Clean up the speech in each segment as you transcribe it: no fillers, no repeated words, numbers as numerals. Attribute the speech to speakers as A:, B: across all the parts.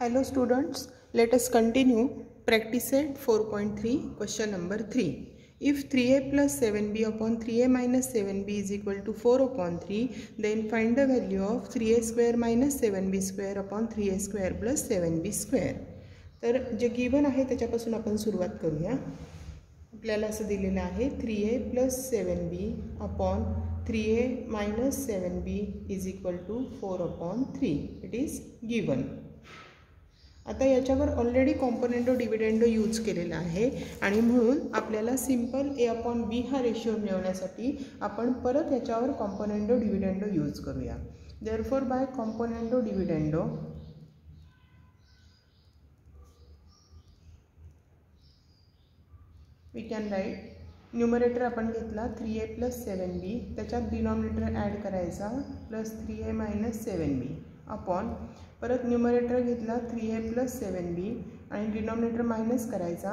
A: Hello students, let us continue practice set 4.3 question number 3. If 3a plus 7b upon 3a minus 7b is equal to 4 upon 3, then find the value of 3a square minus 7b square upon 3a square plus 7b square. तर जे given आहे त्याच्यापासून आपण सुरुवात करूया. आपल्याला असं दिलेलं आहे 3a plus 7b upon 3a minus 7b is equal to 4 upon 3. It is given. आता याच्यावर ऑलरेडी कॉम्पोनेंटो डिव्हिडेंडो यूज केलेला आहे आणि म्हणून आपल्याला सिंपल a अपॉन b हा रेशिओ मिळवण्यासाठी आपण परत याच्यावर कॉम्पोनेंटो डिव्हिडेंडो यूज करूया. Therefore by componendo dividendo we can write numerator आपण घेतला 3a प्लस 7b, त्याच्यात डिनॉमिनेटर ॲड करायचा plus 3a minus 7b upon परत न्यूमरेटर घेतला 3a प्लस 7b आणि डिनॉमिनेटर मायनस करायचा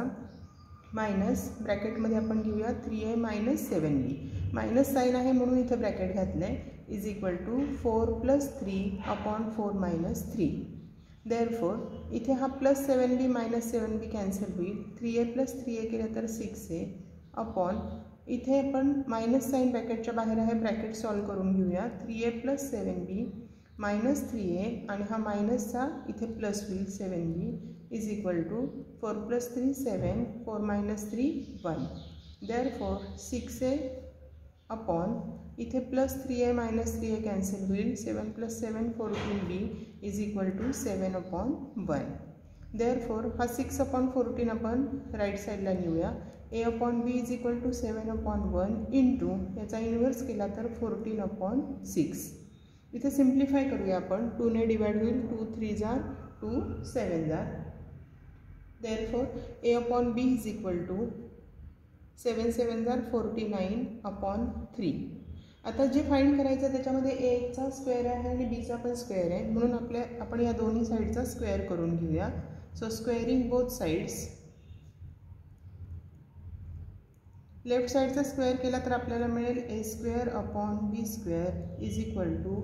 A: मायनस ब्रॅकेटमध्ये आपण घेऊया 3a minus 7b. Minus sign आहे म्हणून इथे ब्रॅकेट घातलं आहे is equal to 4 plus 3 upon 4 minus 3. Therefore इथे हा plus 7b minus 7b cancel होईल. 3a प्लस 3a केलं तर 6a अपॉन इथे आपण मायनस साईन ब्रॅकेटच्या बाहेर आहे, ब्रॅकेट सॉल्व करून घेऊया 3a plus 7b minus 3a आणि हा मायनसचा इथे प्लस होईल 7b is equal to 4 plus 3 7 4 minus 3 1. Therefore 6a upon इथे plus 3a minus 3a cancel होईल 7 plus 7 14b is equal to 7 upon 1. Therefore हा 6 अपॉन 14 आपण राईट साईडला लिहूया. a upon b is equal to 7 upon 1 into याचा inverse केला तर 14 upon 6. इथे सिम्प्लिफाय करूया आपण. 2 ने डिवाइड होईल 2 3 जार 2 7 जार. Therefore a upon b is equal to 7 7 जार 49 अपॉन 3. आता जे फाइंड करायचं त्याच्यामध्ये a चा स्क्वेअर आहे आणि b चा पण स्क्वेअर आहे म्हणून आपण या दोन्ही साईडचा स्क्वेअर करून घेऊया. So squaring both sides. Left साइडचा स्क्वेअर केला तर आपल्याला मिळेल a square upon b square is equal to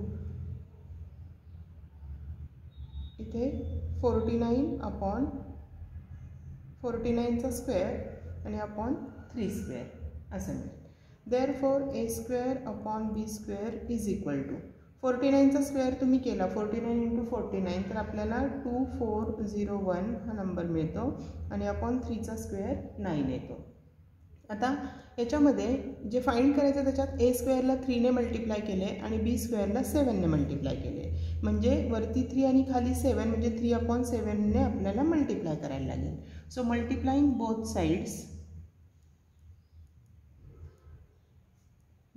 A: इथे 49 अपॉन 49चा स्क्वेअर आणि अपॉन 3 स्क्वेअर असं मिळेल. Therefore a square upon b square is equal to 49चा स्क्वेअर तुम्ही केला 49 इंटू 49 तर आपल्याला 2401 हा नंबर मिळतो आणि अपॉन 3चा स्क्वेअर 9 येतो. आता याच्यामध्ये जे फाइंड करायचं त्याच्यात a स्क्वेअरला 3 ने मल्टिप्लाय केले आणि b स्क्वेअरला 7 ने मल्टिप्लाय केले म्हणजे वरती 3 आणि खाली 7 म्हणजे 3 अपॉन 7 ने आपल्याला मल्टिप्लाय करायला लागेल. So multiplying both sides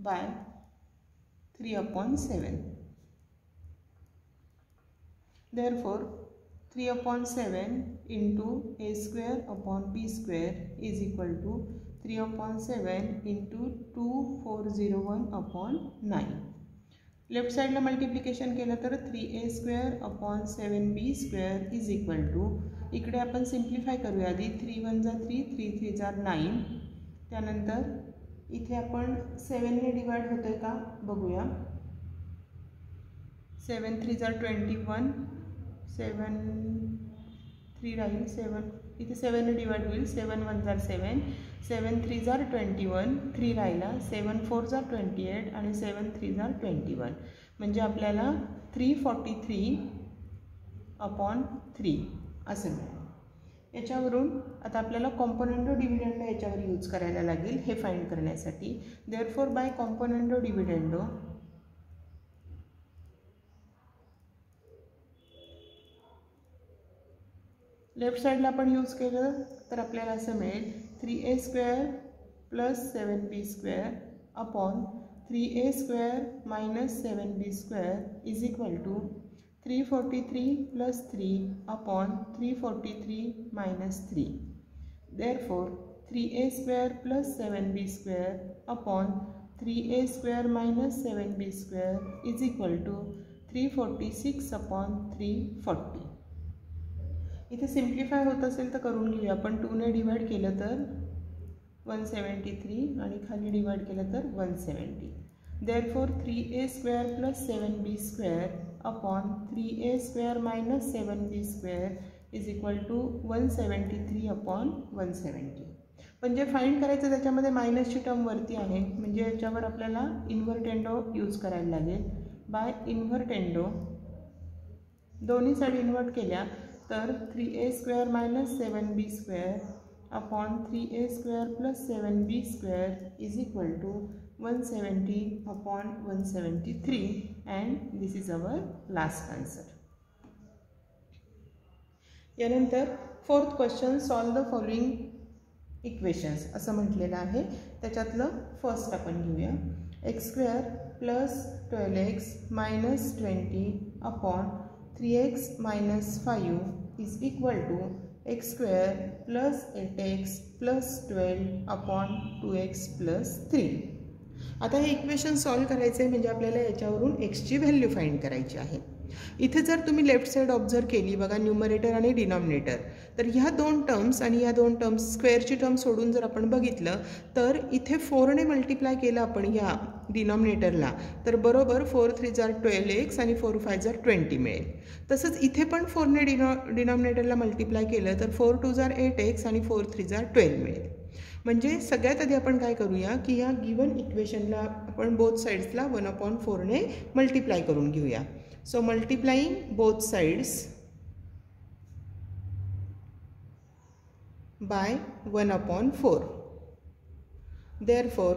A: by 3 upon 7. Therefore 3 upon 7 into a square upon b square is equal to 3 upon 7 into 2401 upon 9. Left साइडला मल्टिप्लिकेशन केलं तर 3a square upon 7b square is equal to इकडे आपण simplify करूया आधी 3 1 जा 3 3 3 जा 9. त्यानंतर इथे आपण 7 ने डिवाइड होतोय का बघूया. 7 3 जा 21 7 3 राहील 7 इथे 7 ने डिवाइड होईल 7 1 जार 7 7 3 जार 21 3 राहिला 7 4 जार 28 आणि 7 3 जार 21 म्हणजे आपल्याला 343 अपॉन 3 असं मिळेल. याच्यावरून आता आपल्याला कॉम्पोनेंटो डिव्हिडेंडो याच्यावर यूज करायला लागेल हे फाइंड करण्यासाठी. Therefore by componendo dividendo left साइडला आपण यूज केलं तर आपल्याला असं मिळेल 3a square plus 7b square upon 3a square minus 7b square is equal to 343 plus 3 upon 343 minus 3. Therefore 3a square plus 7b square upon 3a square minus 7b square is equal to 346 upon 340. इथे simplify होत असेल तर करून घेऊया आपण. 2 ने divide केलं तर 173 आणि खाली डिवाइड केलं तर 170. Therefore 3a square plus 7b square upon 3a square minus 7b square is equal to 173 upon 170. पण जे फाइंड करायचं त्याच्यामध्ये मायनसची टर्म वरती आहे, म्हणजे याच्यावर आपल्याला इन्व्हर्टेंडो यूज करायला लागेल. बाय इन्व्हर्टेंडो दोन्ही साईड इन्व्हर्ट केल्या तर 3a square minus 7b square upon 3a square plus 7b square is equal to 170 upon 173 and this is our last answer. यानंतर fourth question, solve the following equations असं म्हटलेलं आहे. त्याच्यातलं फर्स्ट आपण घेऊया. X square plus 12x minus 20 upon 3x minus 5 is equal to x square plus 8x plus 12 upon 2x plus 3. आता हे equation solve करायचं आहे, म्हणजे आपल्याला याच्यावरून एक्सची व्हॅल्यू फाइंड करायची आहे. इथे जर तुम्ही लेफ्ट साइड ऑब्झर्व केली बघा, न्यूमरेटर आणि डिनॉमिनेटर, तर ह्या दोन टर्म्स आणि ह्या दोन टर्म्स स्क्वेअरची टर्म सोडून जर आपण बघितलं तर इथे 4ने मल्टिप्लाय केलं आपण ह्या डिनॉमिनेटरला तर बरोबर 4 3 12x आणि 4 5 20 मिळेल. तसंच इथे पण 4ने डिनॉमिनेटरला मल्टिप्लाय केलं तर 4 2 8x आणि 4 3 12 मिळेल. म्हणजे सगळ्यात आधी आपण काय करूया की या गिवन इक्वेशनला आपण बोथ साइड्सला 1/4ने मल्टिप्लाय करून घेऊया. So multiplying both sides by 1/4. Therefore,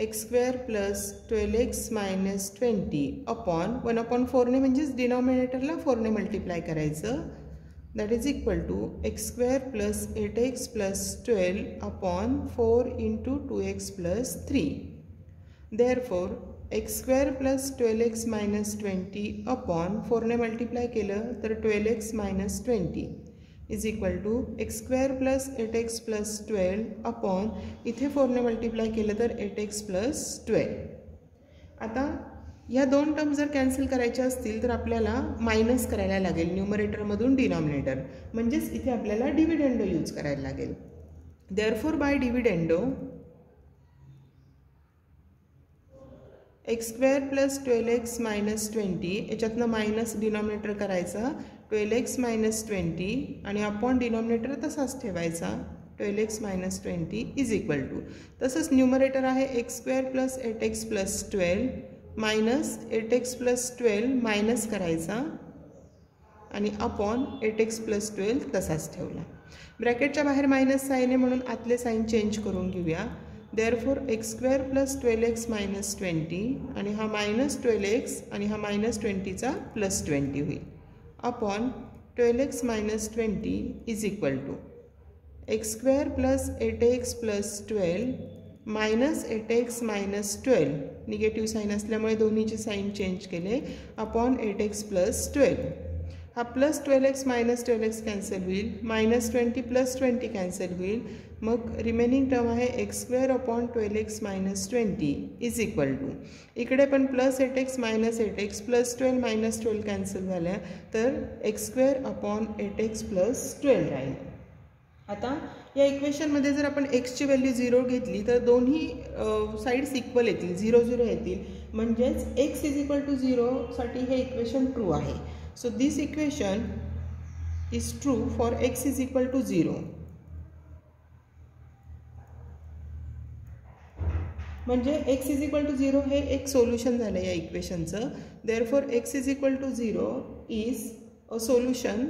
A: x square plus 12x minus 20 upon 1/4 ने म्हणजेच डिनॉमिनेटरला 4ने मल्टिप्लाय करायचं. That is equal to x square plus 8x plus 12 upon 4 into 2x plus 3. Therefore, x square plus 12x minus 20 upon 4ने multiply केलं तर 12x minus 20 is equal to x square plus 8x plus 12 upon इथे 4ने multiply केलं तर 8x plus 12. आता ह्या दोन terms जर cancel करायच्या असतील तर आपल्याला मायनस करायला लागेल न्यूमरेटरमधून डिनॉमिनेटर, म्हणजेच इथे आपल्याला डिव्हिडेंडो यूज करायला लागेल. Therefore by dividendo x square plus 12x minus 20 याच्यातनं मायनस डिनॉमिनेटर करायचा 12x मायनस 20 आणि अपॉन डिनॉमिनेटर तसाच ठेवायचा 12x minus 20 is equal to. तसंच न्यूमरेटर आहे x square plus 8x plus 12 minus 8x plus 12 minus करायचा आणि अपॉन 8x प्लस 12 तसाच ठेवला. ब्रॅकेटच्या बाहेर मायनस साईन आहे म्हणून आतले साईन चेंज करून घेऊया. Therefore x square plus 12x minus 20 आणि हा minus 12x आणि हा minus 20चा plus 20 होईल upon 12x minus 20 is equal to x square plus 8x plus 12 minus 8x minus 12 negative sign असल्यामुळे दोन्हीचे साईन चेंज केले upon 8x plus 12. हा plus 12x minus 12x cancel होईल, मायनस 20 प्लस 20 कॅन्सल होईल, मग remaining term आहे x square upon 12x minus 20 is equal to इकडे पण plus 8x minus 8x plus 12 minus 12 cancel झाल्या तर x square upon 8x plus 12 राहील. आता या इक्वेशनमध्ये जर आपण एक्सची व्हॅल्यू 0 घेतली तर दोन्ही साईड्स इक्वल येतील, 0 0 येतील, म्हणजेच एक्स इज इक्वल टू 0 साठी हे इक्वेशन ट्रू आहे. So this equation is true for x is equal to 0. म्हणजे x is equal to 0 हे एक सोल्युशन झालं या इक्वेशनचं. Therefore x is equal to 0 is a solution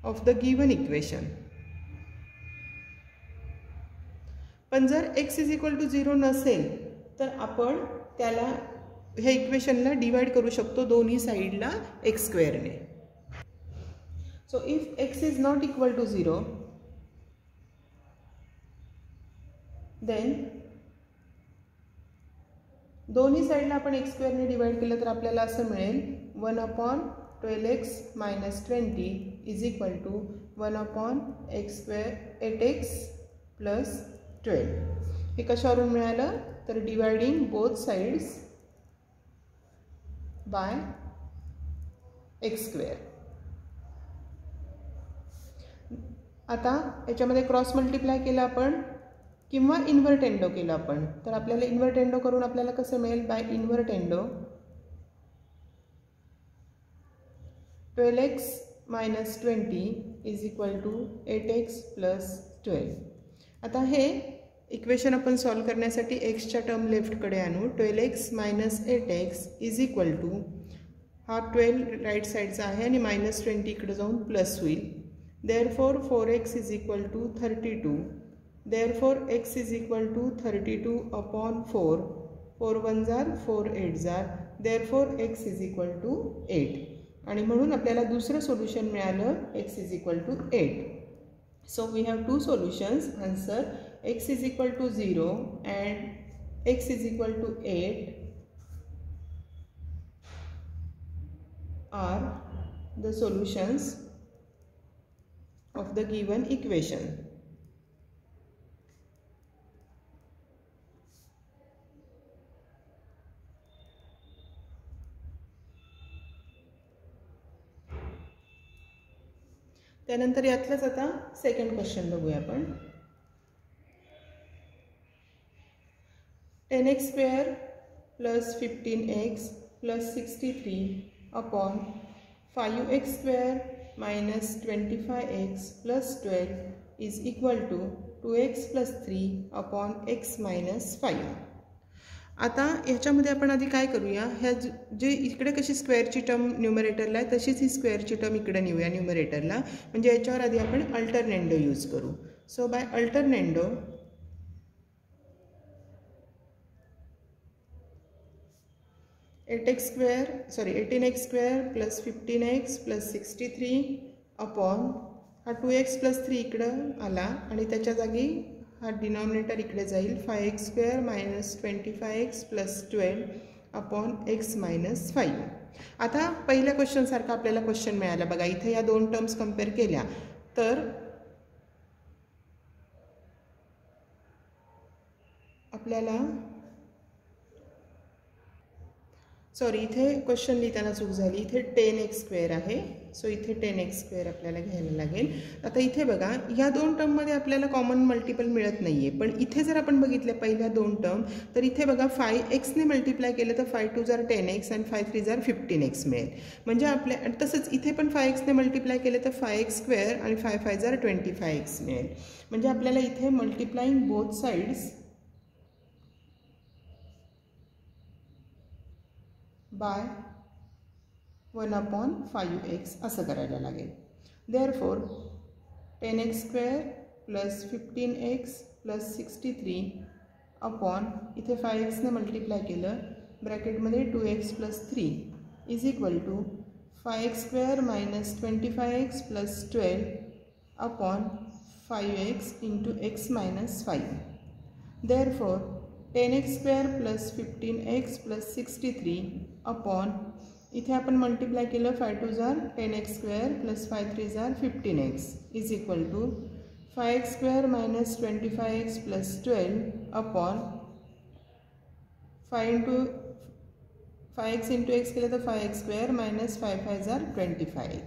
A: of the given equation. पण जर x is equal to 0 नसेल तर आपण त्याला ह्या इक्वेशनला डिवाइड करू शकतो दोन्ही साईडला एक्स स्क्वेअरने. So if x is not equal to 0 then दोन्ही साईडला आपण एक्स स्क्वेअरने डिवाइड केलं तर आपल्याला असं मिळेल 1/12x minus 20 is equal to 1/x square 8x plus 12. हे कशावरून मिळालं तर dividing both sides by x square. आता याच्यामध्ये क्रॉस मल्टिप्लाय केलं आपण किंवा इन्व्हर्टेंडो केलं आपण तर आपल्याला इन्व्हर्टेंडो करून आपल्याला कसं मिळेल bye इन्व्हर्टेंडो 12x minus 20 is equal to 8x plus 12. आता हे इक्वेशन आपण सॉल्व करण्यासाठी एक्सच्या टर्म लेफ्टकडे आणू. 12x minus 8x is equal to हा 12 राईट साईडचा आहे आणि -20 इकडे जाऊन प्लस होईल. Therefore 4x is equal to 32. Therefore x is equal to 32 upon 4. 4 1s are 4 8s are. Therefore x is equal to 8. आणि म्हणून आपल्याला दुसरं सोल्युशन मिळालं x is equal to 8. So we have two solutions. Answer x is equal to 0 and x is equal to 8 are the solutions of the given equation. त्यानंतर यातलंच आता second question बघूया आपण. 10x square plus 15x plus 63 upon 5x square minus 25x plus 12 is equal to 2x plus 3 upon x minus 5. आता ह्याच्यामध्ये आपण आधी काय करूया, ह्या जे इकडे कशी स्क्वेअरची टर्म न्यूमरेटरला आहे तशीच ही स्क्वेअरची टर्म इकडे नेऊया न्यूमरेटरला. म्हणजे याच्यावर आधी आपण अल्टरनेंडो यूज करू. So by alternendo 18x square plus 15x plus 63 upon हा 2x plus 3 इकडं आला आणि त्याच्या जागी हा डिनॉमिनेटर इकडे जाईल 5x square minus 25x plus 12 upon x minus 5. आता पहिल्या क्वेश्चनसारखा आपल्याला क्वेश्चन मिळाला बघा. इथे या दोन टर्म्स कंपेअर केल्या तर आपल्याला सॉरी इथे क्वेश्चन लिहिताना चूक झाली. इथे 10x स्क्वेअर आहे. सो इथे 10x स्क्वेअर आपल्याला घ्यायला लागेल. आता इथे बघा या दोन टर्ममध्ये आपल्याला कॉमन मल्टिपल मिळत नाही आहे. पण इथे जर आपण बघितलं पहिल्या दोन टर्म तर इथे बघा 5xने मल्टिप्लाय केलं तर 5 2s are 10x आणि 5 3s are 15x मिळेल. म्हणजे आपल्या तसंच इथे पण 5xने मल्टिप्लाय केलं तर 5x स्क्वेअर आणि 5 5s are 25x मिळेल. म्हणजे आपल्याला इथे multiplying both sides bye 1/5x असं करायला लागेल. Therefore 10x square plus 15x plus 63 upon इथे 5xने मल्टिप्लाय केलं ब्रॅकेटमध्ये 2x plus 3 is equal to 5x square minus 25x plus 12 upon 5x into x minus 5. Therefore 10x square plus 15x plus 63 upon इथे आपण multiply केलं 5 2s are 10x square plus 5 3s are 15x is equal to 5x square minus 25x plus 12 upon 5x into x केलं तर 5x square minus 5 5s are 25x.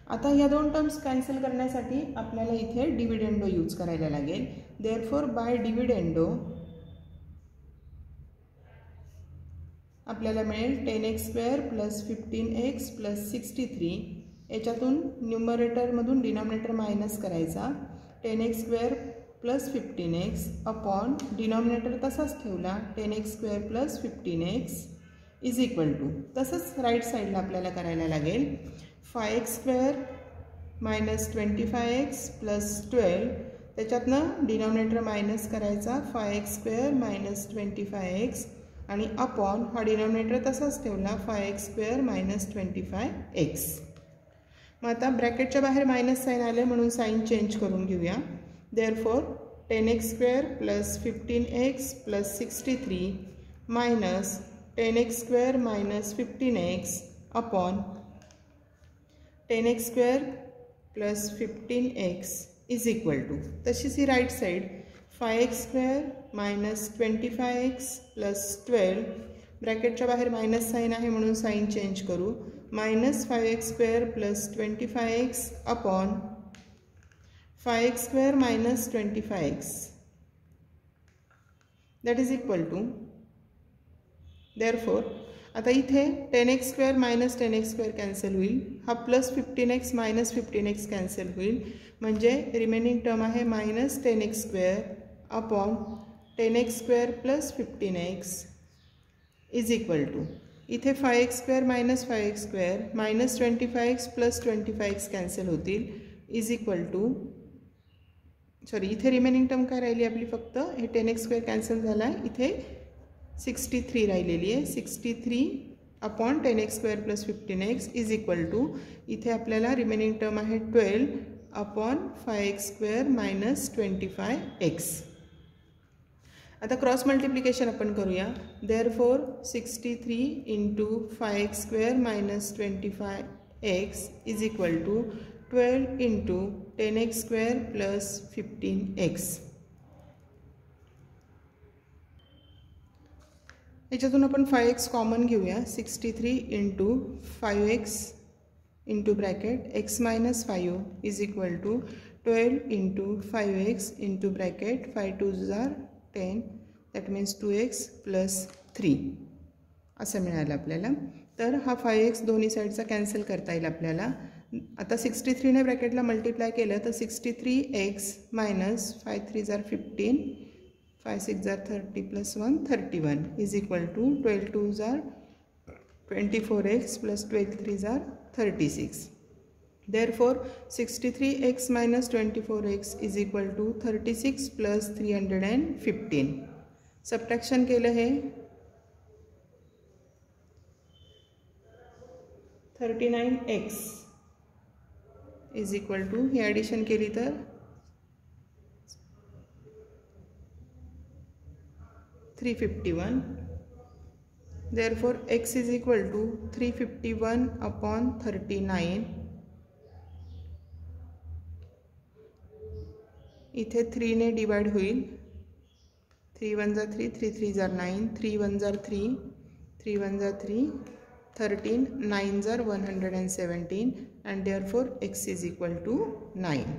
A: आता ह्या दोन terms cancel करण्यासाठी आपल्याला इथे डिव्हिडेंडो यूज करायला लागेल. देअरफॉर बाय डिव्हिडेंडो आपल्याला मिळेल 10x square plus 15x plus 63. याच्यातून न्यूमरेटरमधून डिनॉमिनेटर मायनस करायचा 10x square plus 15x upon denominator तसाच ठेवला 10x square plus 15x is equal to तसंच राईट साईडला आपल्याला करायला लागेल 5x square minus 25x plus 12. त्याच्यातनं डिनॉमिनेटर मायनस करायचा 5x स्क्वेअर मायनस 25x आणि अपॉन हा डिनॉमिनेटर तसाच ठेवला 5x स्क्वेअर मायनस 25x. मग आता ब्रॅकेटच्या बाहेर मायनस साईन आले म्हणून साईन चेंज करून घेऊया. Therefore 10x square plus 15x plus 63 minus 10x square minus 15x upon 10x square plus 15x is equal to तशीच ही right side 5x square minus 25x plus 12 ब्रॅकेटच्या बाहेर मायनस साईन आहे म्हणून साईन चेंज करू minus 5x square plus 25x upon 5x square minus 25x that is equal to therefore आता इथे 10x² minus 10x² cancel होईल, हा plus 15x minus 15x cancel होईल, म्हणजे रिमेनिंग टर्म आहे minus 10x² upon 10x² plus 15x is equal to इथे 5x² minus 5x² minus 25x plus 25x cancel होतील is equal to sorry इथे remaining term काय राहिली आपली फक्त हे 10x² कॅन्सल झाला आहे, इथे 63 राहिलेली आहे. 63 upon 10x² plus 15x is equal to इथे आपल्याला रिमेनिंग टर्म आहे 12 अपॉन 5x² मायनस 25x. आता क्रॉस मल्टिप्लिकेशन आपण करूया. Therefore 63 into 5x² minus 25x is equal to 12 into 10x² plus 15x. याच्यातून आपण 5x कॉमन घेऊया. 63 into 5x into bracket x minus 5 is equal to 12 into 5x into bracket 5 2s are 10 that means 2x plus 3 असं मिळालं आपल्याला. तर हा 5x दोन्ही साईडचा कॅन्सल करता येईल आपल्याला. आता 63ने ब्रॅकेटला मल्टिप्लाय केलं तर 63x minus 5 3s are 15 5 6s are 30 plus 1 31 is equal to 12 2s are 24x plus 12 3s are 36. Therefore 63x minus 24x is equal to 36 plus 315. Subtraction केलं हे 39x is equal to हे addition केली तर 351. Therefore x is equal to 351 upon 39. इथे 3 ने divide होईल. 3 1s are 3 3 3s are 9 3 1s are 3 3 1s are 3 13 9s are 117 and therefore x is equal to 9.